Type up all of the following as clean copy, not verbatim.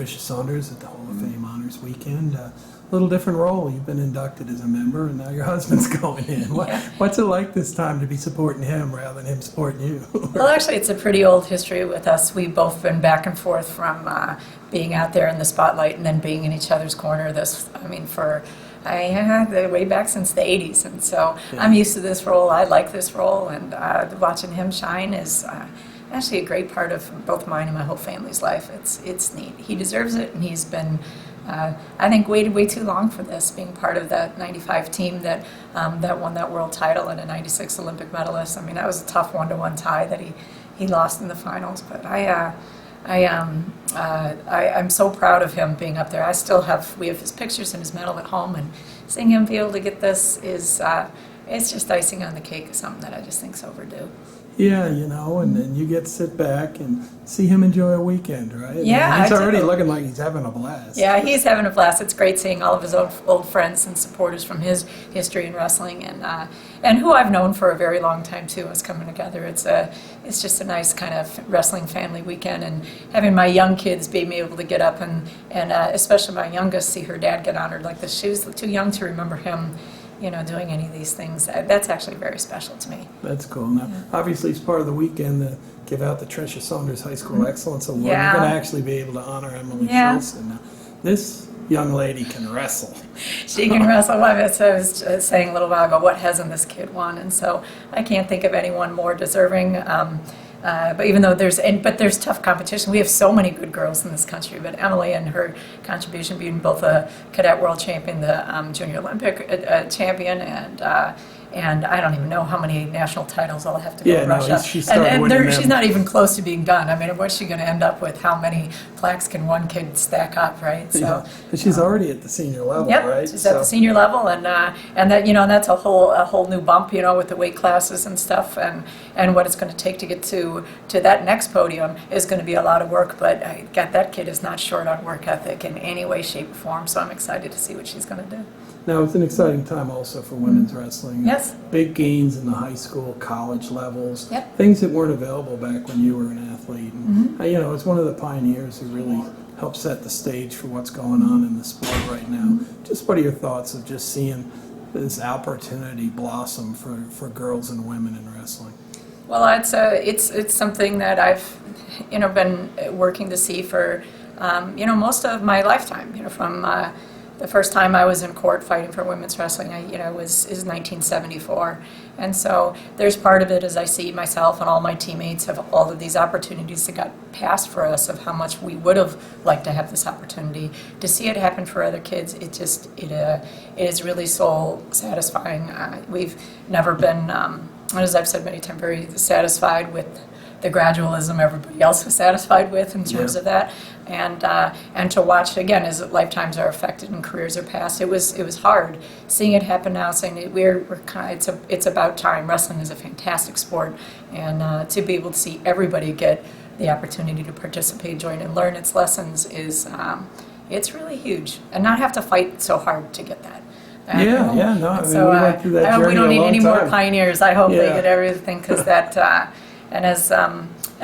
Tricia Saunders at the Hall of Fame Honors Weekend. A little different role. You've been inducted as a member, and now your husband's going in. What's it like this time to be supporting him rather than him supporting you? Well, actually, it's a pretty old history with us. We've both been back and forth from being out there in the spotlight and then being in each other's corner. Way back since the 80s, and so Yeah. I'm used to this role. I like this role, and watching him shine is actually a great part of both mine and my whole family's life. It's neat. He deserves it, and he's been, I think, waited way too long for this, being part of that '95 team that won that world title and a '96 Olympic medalist. I mean, that was a tough 1-1 tie that he lost in the finals, but I'm so proud of him being up there. We have his pictures and his medal at home, and seeing him be able to get this is, it's just icing on the cake of something that I just think's overdue. Yeah, and then you get to sit back and see him enjoy a weekend, right? Yeah, He's I already do. looking like he's having a blast. Yeah, he's having a blast. It's great seeing all of his old friends and supporters from his history in wrestling, and who I've known for a very long time too is coming together. It's just a nice kind of wrestling family weekend, and having my young kids be able to get up and especially my youngest see her dad get honored like this. She was too young to remember him, doing any of these things. That's actually very special to me. That's cool. Now, obviously, it's part of the weekend to give out the Tricia Saunders High School Excellence Award. Yeah. You're going to actually be able to honor Emily Yeah. Schultz. And this young lady can wrestle. She can wrestle. I was saying a little while ago, what hasn't this kid won? And so I can't think of anyone more deserving. But even though there's tough competition, we have so many good girls in this country. But Emily and her contribution, being both a cadet world champion, the junior Olympic champion, and I don't even know how many national titles I'll have to go Russia. She's not even close to being done. I mean, what's she going to end up with? How many plaques can one kid stack up, right? So, yeah. But she's already at the senior level, yep, right? she's at the senior level, and that that's a whole new bump, with the weight classes and stuff, and what it's going to take to get to that next podium is going to be a lot of work. But that kid is not short on work ethic in any way, shape, or form. So I'm excited to see what she's going to do. Now, it's an exciting time also for women's wrestling. Yes. Big gains in the high school, college levels. Yep. Things that weren't available back when you were an athlete. And, it's one of the pioneers who really helped set the stage for what's going on in the sport right now. Just what are your thoughts of just seeing this opportunity blossom for girls and women in wrestling? Well, it's something that I've been working to see for most of my lifetime. From the first time I was in court fighting for women's wrestling, is 1974, and so there's part of it as I see myself and all my teammates have all of these opportunities that got passed for us of how much we would have liked to have this opportunity. To see it happen for other kids, it is really soul satisfying. We've never been, as I've said many times, very satisfied with the gradualism everybody else was satisfied with in terms of that, and to watch again as lifetimes are affected and careers are passed. It was hard seeing it happen now, saying that it's about time. Wrestling is a fantastic sport, and to be able to see everybody get the opportunity to participate, join, and learn its lessons is it's really huge, and not have to fight so hard to get that. We went through that I hope we journey don't a need long any more time. pioneers. I hope they get everything, because that. And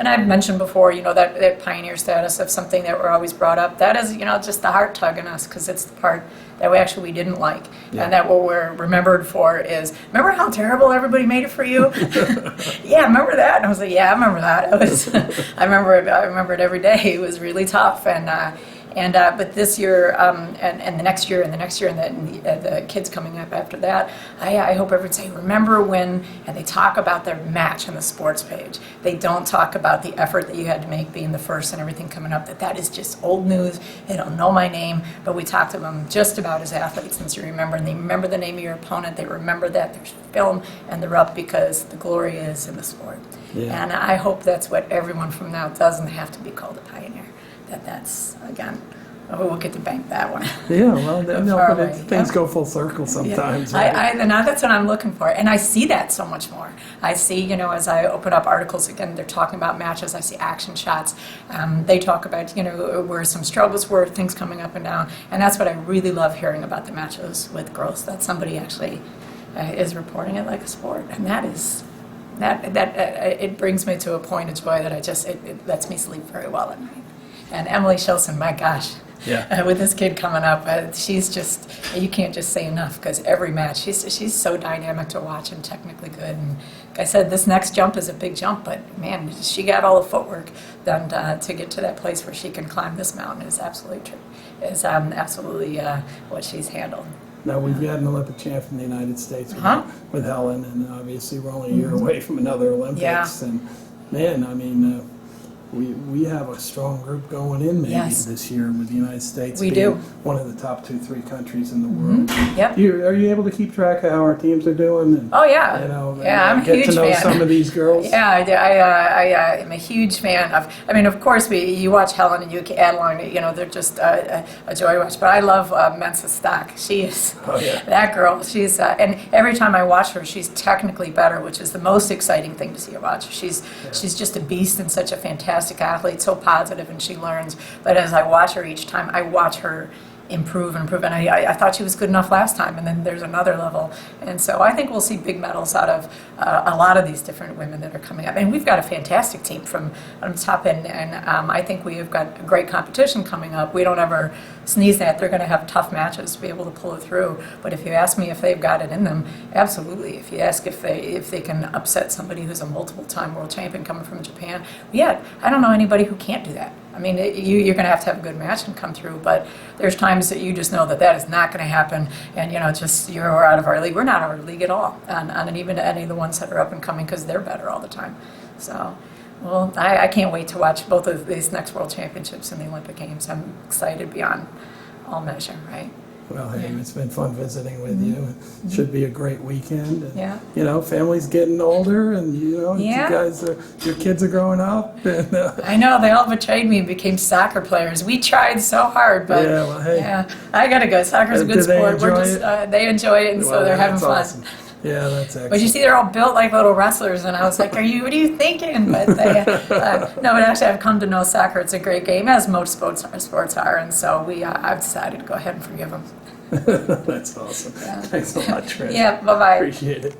I've mentioned before, that pioneer status of something that we're always brought up. That is, just the heart tugging us, because it's the part that we didn't like, and that what we're remembered for is, remember how terrible everybody made it for you? Yeah, remember that? And I was like, yeah, I remember that. I remember it every day. It was really tough, but this year, and the next year, and the next year, and the kids coming up after that, I hope everyone say, remember when, and they talk about their match on the sports page. They don't talk about the effort that you had to make being the first and everything coming up, that is just old news. They don't know my name, but we talk to them just about as athletes, since you remember, and they remember the name of your opponent. They remember that there's film, and they're up because the glory is in the sport. Yeah. And I hope that's what everyone from now doesn't have to be called a pioneer. That's, again, we'll get to bank that one. Yeah, well, things go full circle sometimes. Yeah. Right? Now that's what I'm looking for, and I see that so much more. I see, as I open up articles again, they're talking about matches. I see action shots. They talk about, where some struggles were, things coming up and down, and that's what I really love hearing about the matches with girls. That somebody actually is reporting it like a sport, and that it brings me to a point of joy that it lets me sleep very well at night. And Emily Shilson, my gosh. Yeah. With this kid coming up, she's just, you can't just say enough because every match, she's so dynamic to watch and technically good. And like I said, this next jump is a big jump, but man, she got all the footwork done to get to that place where she can climb this mountain is absolutely what she's handled. Now, we've got an Olympic champ in the United States with Helen, and obviously we're only a year away from another Olympics. Yeah. And man, I mean, we have a strong group going in maybe this year with the United States We being do. one of the top 2-3 countries in the world. Yep. Are you able to keep track of how our teams are doing? And, Oh yeah, you know, yeah, I'm a get huge to know fan. some of these girls. Yeah, I am a huge fan of. I mean, of course, you watch Helen and you can add along. You know, they're just a joy to watch. But I love Mensa Stock. She is that girl. She's and every time I watch her, she's technically better, which is the most exciting thing to see her watch. She's just a beast and such a fantastic athlete, so positive, and she learns. But as I watch her each time, I watch her improve and improve. And I thought she was good enough last time, and then there's another level. And so I think we'll see big medals out of a lot of these different women that are coming up. And we've got a fantastic team from top end, and I think we have got a great competition coming up. We don't ever sneeze at. They're going to have tough matches to be able to pull it through. But if you ask me if they've got it in them, absolutely. If you ask if they can upset somebody who's a multiple-time world champion coming from Japan, yeah, I don't know anybody who can't do that. I mean, you're going to have a good match and come through, but there's times that you just know that is not going to happen, and just you're out of our league. We're not out of our league at all, and even any of the ones that are up and coming because they're better all the time. So, well, I can't wait to watch both of these next World Championships and the Olympic Games. I'm excited beyond all measure, right? Well, hey, it's been fun visiting with you. It should be a great weekend. And, Yeah. You know, family's getting older, and you Yeah. guys, your kids are growing up. And, I know, they all betrayed me and became soccer players. We tried so hard, but Yeah, well, hey. I gotta go. Soccer's a Do good they sport. enjoy They enjoy it, and so well, they're having that's fun. awesome. Yeah, that's excellent. But you see, they're all built like little wrestlers, and I was like, what are you thinking? But they, no, but actually, I've come to know soccer. It's a great game, as most sports are, and so I've decided to go ahead and forgive them. That's awesome. Yeah. Thanks a lot, Trish. Yeah, bye-bye. Appreciate it.